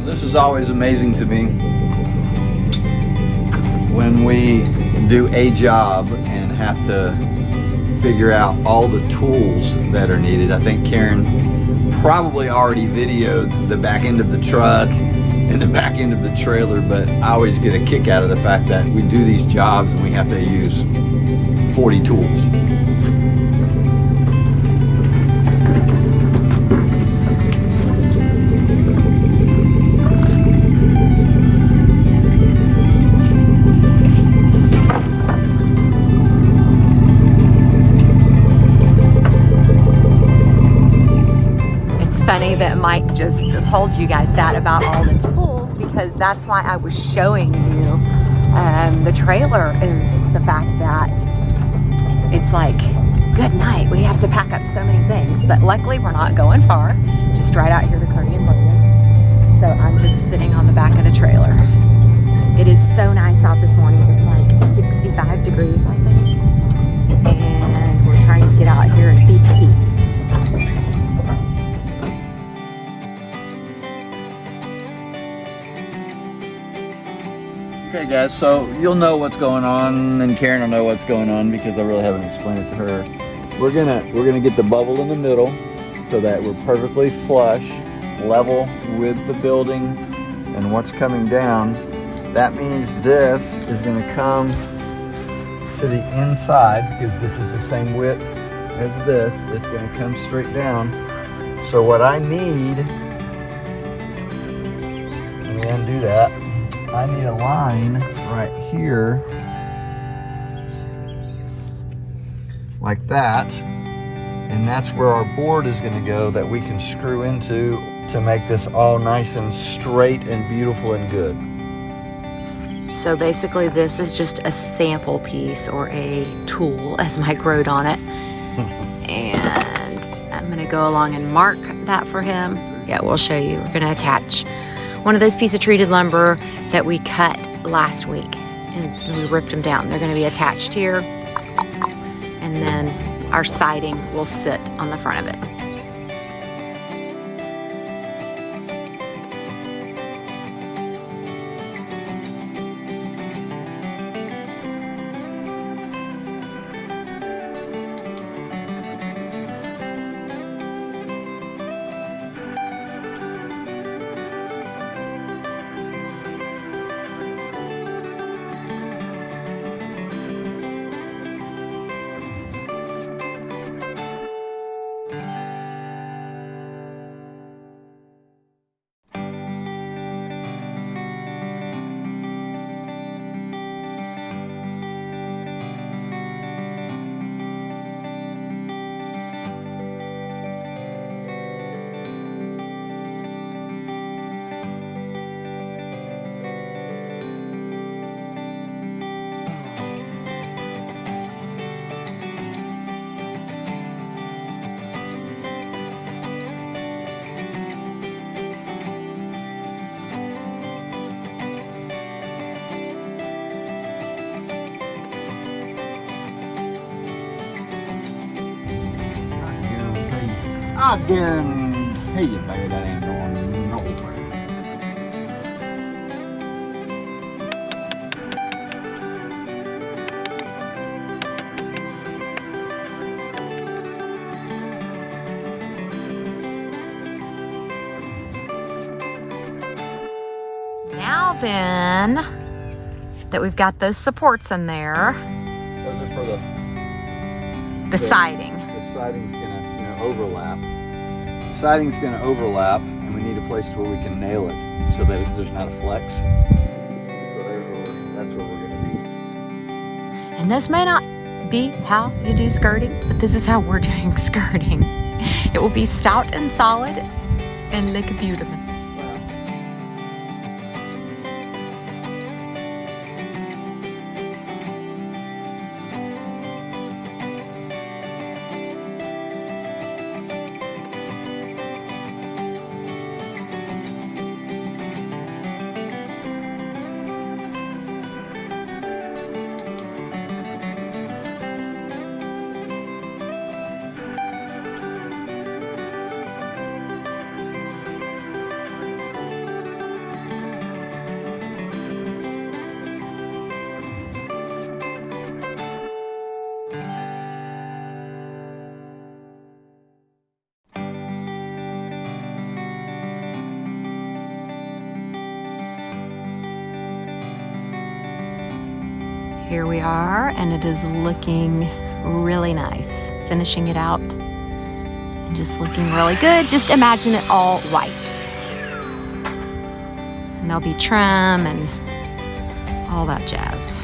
This is always amazing to me when we do a job and have to figure out all the tools that are needed. I think Karen probably already videoed the back end of the truck and the back end of the trailer, but I always get a kick out of the fact that we do these jobs and we have to use 40 tools. Funny that Mike just told you guys that about all the tools, because that's why I was showing you the trailer, is the fact that it's like, good night, we have to pack up so many things, but luckily we're not going far, just right out here to Korean Brilliance. So I'm just sitting on the back of the trailer. It is so nice out this morning. It's like 65 degrees, I think, and we're trying to get out here and beat the heat. Okay guys, so you'll know what's going on, and Karen will know what's going on because I really haven't explained it to her. We're gonna get the bubble in the middle so that we're perfectly flush, level with the building and what's coming down. That means this is gonna come to the inside because this is the same width as this. It's gonna come straight down. So what I need, let me undo that. I need a line right here, like that, and that's where our board is going to go that we can screw into to make this all nice and straight and beautiful and good. So basically this is just a sample piece, or a tool, as Mike wrote on it. And I'm going to go along and mark that for him. Yeah, we'll show you. We're going to attach one of those pieces of treated lumber that we cut last week, and we ripped them down. They're going to be attached here, and then our siding will sit on the front of it. I guarantee you, baby, that ain't going nowhere. Now then, that we've got those supports in there, Those are for the siding. The siding's gonna, overlap. Siding's gonna overlap, and we need a place where we can nail it so that there's not a flex. So that's where we're gonna be. And this may not be how you do skirting, but this is how we're doing skirting. It will be stout and solid and look beautiful. Here we are, and it is looking really nice. Finishing it out and just looking really good. Just imagine it all white. And there'll be trim and all that jazz.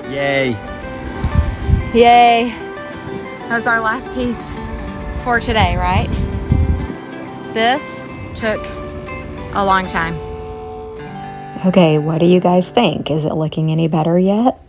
Yay. Yay. That was our last piece for today, right? This took a long time. Okay, what do you guys think? Is it looking any better yet?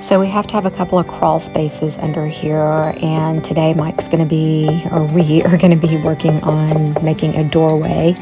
So we have to have a couple of crawl spaces under here, and today Mike's going to be, or we are going to be working on making a doorway.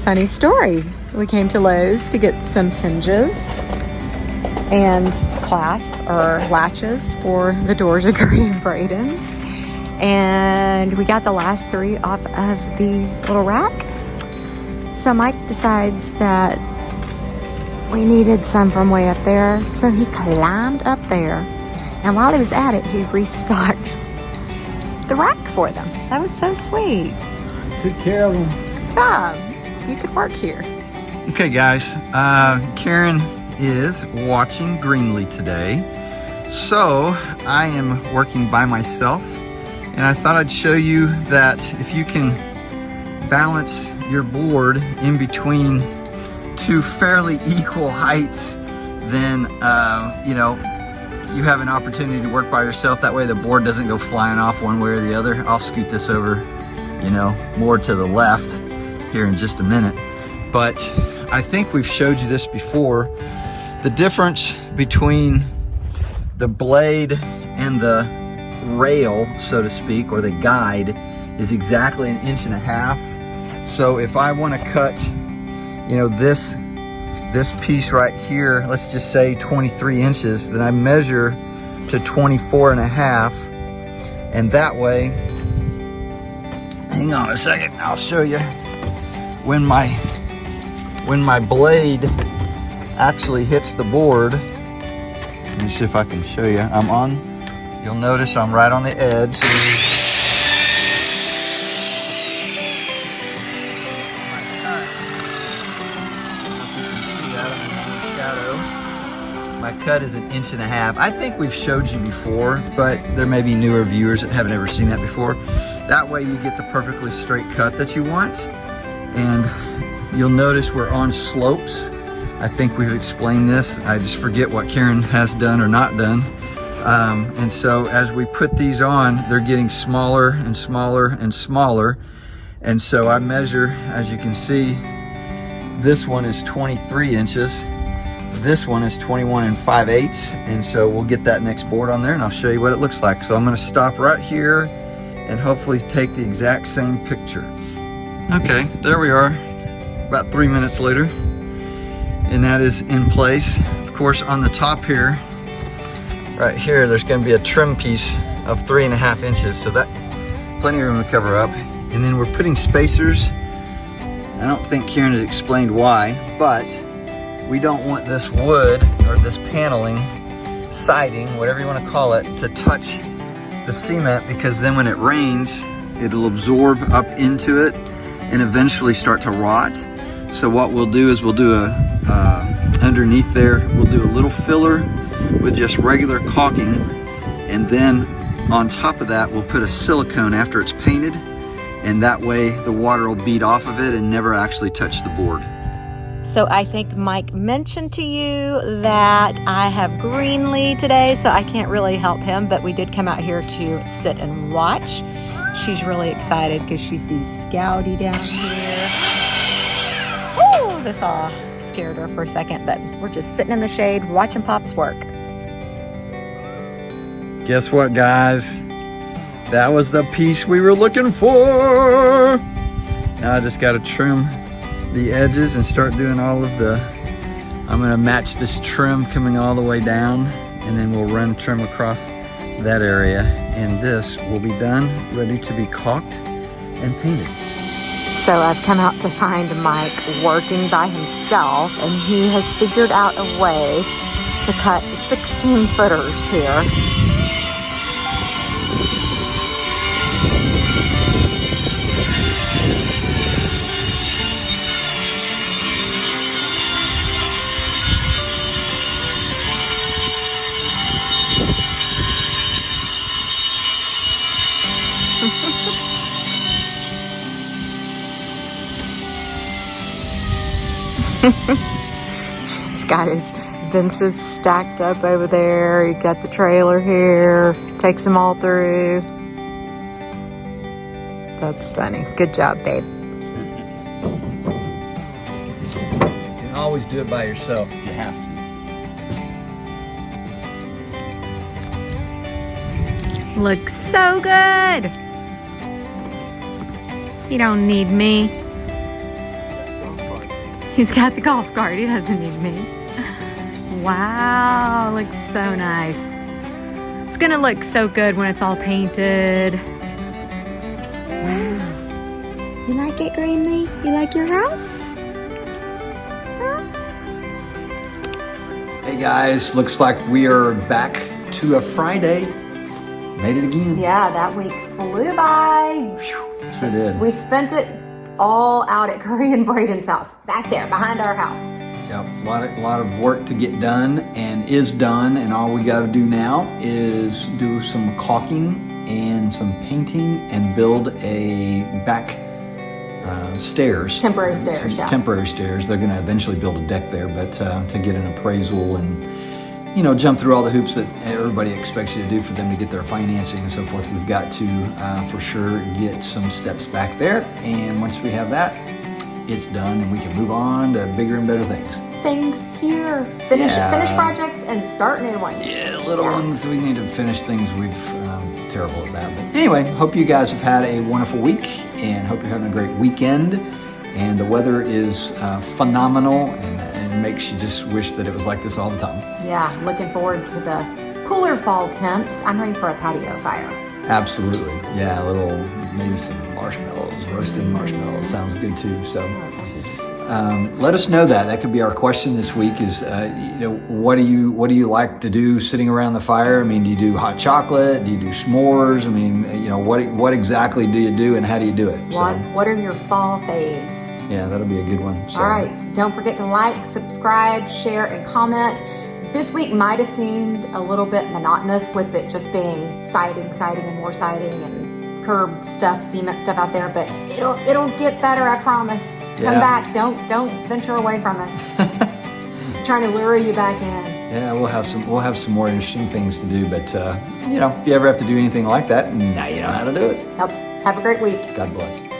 Funny story. We came to Lowe's to get some hinges and clasp or latches for the doors of Gray and Braden's. And we got the last 3 off of the little rack. So Mike decides that we needed some from way up there. So he climbed up there. And while he was at it, he restocked the rack for them. That was so sweet. Took care of them. Good job. You could work here. Okay, guys. Karen is watching Greenlee today. So I am working by myself. And I thought I'd show you that if you can balance your board in between to fairly equal heights, then you know, you have an opportunity to work by yourself. That way the board doesn't go flying off one way or the other. I'll scoot this over, you know, more to the left here in just a minute. But I think we've showed you this before. The difference between the blade and the rail, so to speak, or the guide, is exactly 1.5 inches. So if I want to cut, you know, this piece right here, let's just say 23 inches, then I measure to 24.5, and that way, hang on a second, I'll show you. When my blade actually hits the board, let me see if I can show you. You'll notice I'm right on the edge. My cut is 1.5 inches. I think we've showed you before, but there may be newer viewers that haven't ever seen that before. That way you get the perfectly straight cut that you want. And you'll notice we're on slopes. I think we've explained this. I just forget what Karen has done or not done. And so as we put these on, they're getting smaller and smaller and smaller. And so I measure, as you can see, this one is 23 inches. This one is 21 5/8. And so we'll get that next board on there and I'll show you what it looks like. So I'm gonna stop right here and hopefully take the exact same picture. Okay, there we are, about 3 minutes later. And that is in place. Of course, on the top here, right here, there's gonna be a trim piece of 3.5 inches. So that, plenty of room to cover up. And then we're putting spacers. I don't think Karen has explained why, but we don't want this wood or this paneling, siding, whatever you want to call it, to touch the cement, because then when it rains, it'll absorb up into it and eventually start to rot. So what we'll do is we'll do underneath there, we'll do a little filler with just regular caulking, and then on top of that, we'll put a silicone after it's painted, and that way the water will bead off of it and never actually touch the board. So I think Mike mentioned to you that I have Greenlee today, so I can't really help him, but we did come out here to sit and watch. She's really excited because she sees Scouty down here. Oh, this all scared her for a second, but we're just sitting in the shade watching Pops work. Guess what, guys? That was the piece we were looking for. Now I just got to trim the edges and start doing all of the, I'm going to match this trim coming all the way down, and then we'll run trim across that area, and this will be done, ready to be caulked and painted. So I've come out to find Mike working by himself, and he has figured out a way to cut 16 footers here. He's got his benches stacked up over there. He got the trailer here. Takes them all through. That's funny. Good job, babe. You can always do it by yourself if you have to. Looks so good. You don't need me. He's got the golf cart. He doesn't need me. Wow, looks so nice. It's gonna look so good when it's all painted. Wow. You like it, Greenlee? You like your house? Huh? Hey guys, looks like we are back to a Friday. Made it again. Yeah, that week flew by. Sure did. We spent it all out at Curry and Braden's house, back there behind our house. Yep, a lot of work to get done, and is done, and all we got to do now is do some caulking and some painting and build a back stairs. Temporary stairs, yeah. Temporary stairs. They're going to eventually build a deck there, but to get an appraisal and, you know, jump through all the hoops that everybody expects you to do for them to get their financing and so forth, we've got to for sure get some steps back there. And once we have that, it's done and we can move on to bigger and better things. Things here. Finish projects and start new ones. Yeah, little ones. We need to finish things. We've terrible at that. But anyway, hope you guys have had a wonderful week and hope you're having a great weekend. And the weather is phenomenal and makes you just wish that it was like this all the time. Yeah, looking forward to the cooler fall temps. I'm ready for a patio fire. Absolutely. Yeah, maybe some marshmallows, roasted marshmallows. Sounds good too. So let us know that. That could be our question this week is, you know, what do you like to do sitting around the fire? I mean, do you do hot chocolate? Do you do s'mores? I mean, you know, what exactly do you do and how do you do it? What are your fall faves? Yeah, that'll be a good one. So. All right. Don't forget to like, subscribe, share, and comment. This week might have seemed a little bit monotonous with it just being siding, and more siding and curb stuff, cement stuff out there, but it'll get better, I promise. Come back. Don't venture away from us. I'm trying to lure you back in. Yeah, we'll have some more interesting things to do, but you know, if you ever have to do anything like that, now you know how to do it. Yep. Have a great week. God bless.